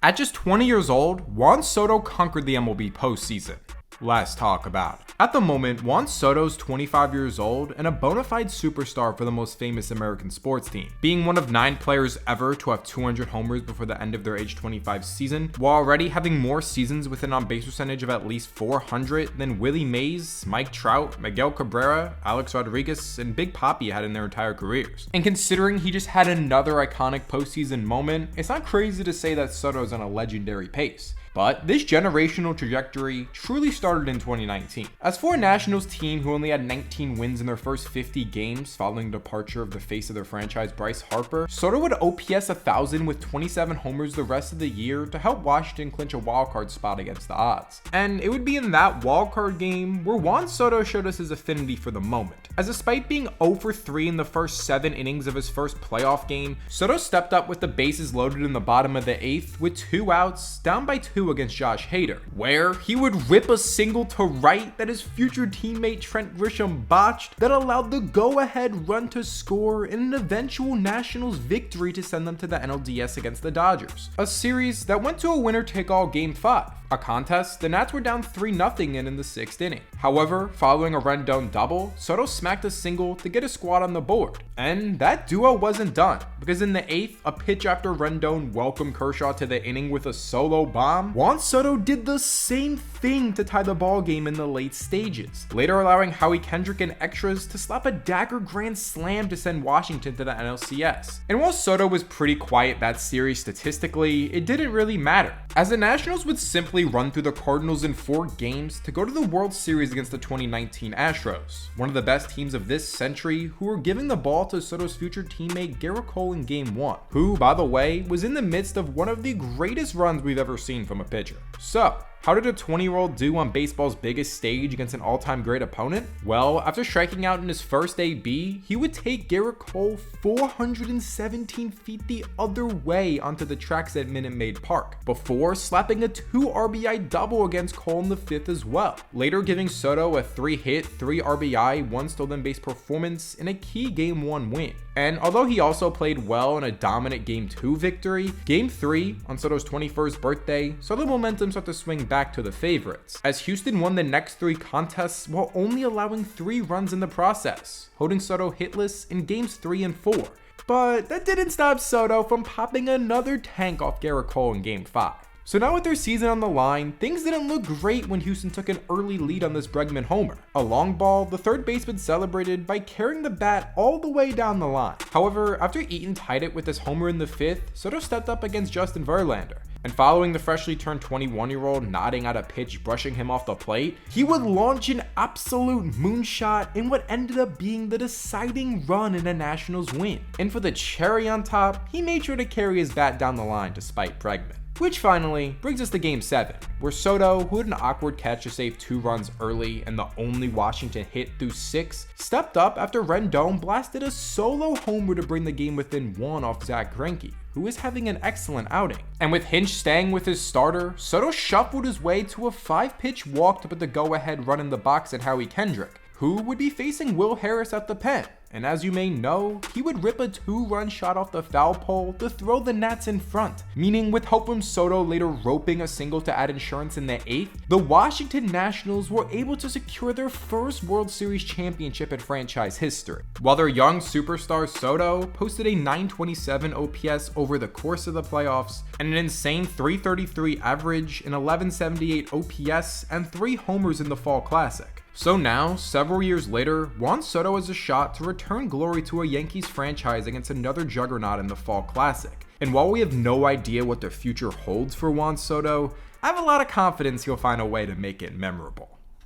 At just 20 years old, Juan Soto conquered the MLB postseason. Let's talk about it. At the moment, Juan Soto's 25 years old and a bona fide superstar for the most famous American sports team, being one of 9 players ever to have 200 homers before the end of their age 25 season, while already having more seasons with an on-base percentage of at least 400 than Willie Mays, Mike Trout, Miguel Cabrera, Alex Rodriguez, and Big Papi had in their entire careers. And considering he just had another iconic postseason moment, it's not crazy to say that Soto's on a legendary pace. But this generational trajectory truly started in 2019. As for a Nationals team who only had 19 wins in their first 50 games following the departure of the face of their franchise, Bryce Harper, Soto would OPS 1,000 with 27 homers the rest of the year to help Washington clinch a wildcard spot against the odds. And it would be in that wildcard game where Juan Soto showed us his affinity for the moment. As despite being 0 for 3 in the first 7 innings of his first playoff game, Soto stepped up with the bases loaded in the bottom of the 8th with 2 outs, down by 2 against Josh Hader, where he would rip a single to right that his future teammate Trent Grisham botched that allowed the go-ahead run to score in an eventual Nationals victory to send them to the NLDS against the Dodgers. A series that went to a winner-take-all Game 5. A contest, the Nats were down 3-0 in the 6th inning. However, following a Rendon double, Soto smacked a single to get a squad on the board. And that duo wasn't done, because in the 8th, a pitch after Rendon welcomed Kershaw to the inning with a solo bomb, Juan Soto did the same thing to tie the ball game in the late stages, later allowing Howie Kendrick and extras to slap a dagger grand slam to send Washington to the NLCS. And while Soto was pretty quiet that series statistically, it didn't really matter, as the Nationals would simply run through the Cardinals in 4 games to go to the World Series against the 2019 Astros, one of the best teams of this century, who were giving the ball to Soto's future teammate Garrett Cole in Game 1, who, by the way, was in the midst of one of the greatest runs we've ever seen from a pitcher. So, how did a 20-year-old do on baseball's biggest stage against an all-time great opponent? Well, after striking out in his first AB, he would take Garrett Cole 417 feet the other way onto the tracks at Minute Maid Park, before slapping a 2 RBI double against Cole in the 5th as well, later giving Soto a 3-hit, 3 RBI, 1 stolen base performance in a key Game 1 win. And although he also played well in a dominant Game 2 victory, Game 3, on Soto's 21st birthday, saw the momentum start to swing back to the favorites, as Houston won the next 3 contests while only allowing 3 runs in the process, holding Soto hitless in Games 3 and 4. But that didn't stop Soto from popping another tank off Garrett Cole in Game 5. So now with their season on the line, things didn't look great when Houston took an early lead on this Bregman homer. A long ball, the third baseman celebrated by carrying the bat all the way down the line. However, after Eaton tied it with his homer in the 5th, Soto stepped up against Justin Verlander. And following the freshly turned 21-year-old nodding at a pitch brushing him off the plate, he would launch an absolute moonshot in what ended up being the deciding run in a Nationals win. And for the cherry on top, he made sure to carry his bat down the line despite Bregman. Which finally brings us to Game 7, where Soto, who had an awkward catch to save 2 runs early and the only Washington hit through 6, stepped up after Rendon blasted a solo homer to bring the game within 1 off Zach Greinke, who was having an excellent outing. And with Hinch staying with his starter, Soto shuffled his way to a 5-pitch walk to put the go-ahead run in the box at Howie Kendrick, who would be facing Will Harris at the pen. And as you may know, he would rip a 2-run shot off the foul pole to throw the Nats in front, meaning with help from Soto later roping a single to add insurance in the 8th, the Washington Nationals were able to secure their first World Series championship in franchise history. While their young superstar Soto posted a 927 OPS over the course of the playoffs, and an insane 333 average, an 1178 OPS, and 3 homers in the Fall Classic. So now, several years later, Juan Soto has a shot to return glory to a Yankees franchise against another juggernaut in the Fall Classic. And while we have no idea what the future holds for Juan Soto, I have a lot of confidence he'll find a way to make it memorable.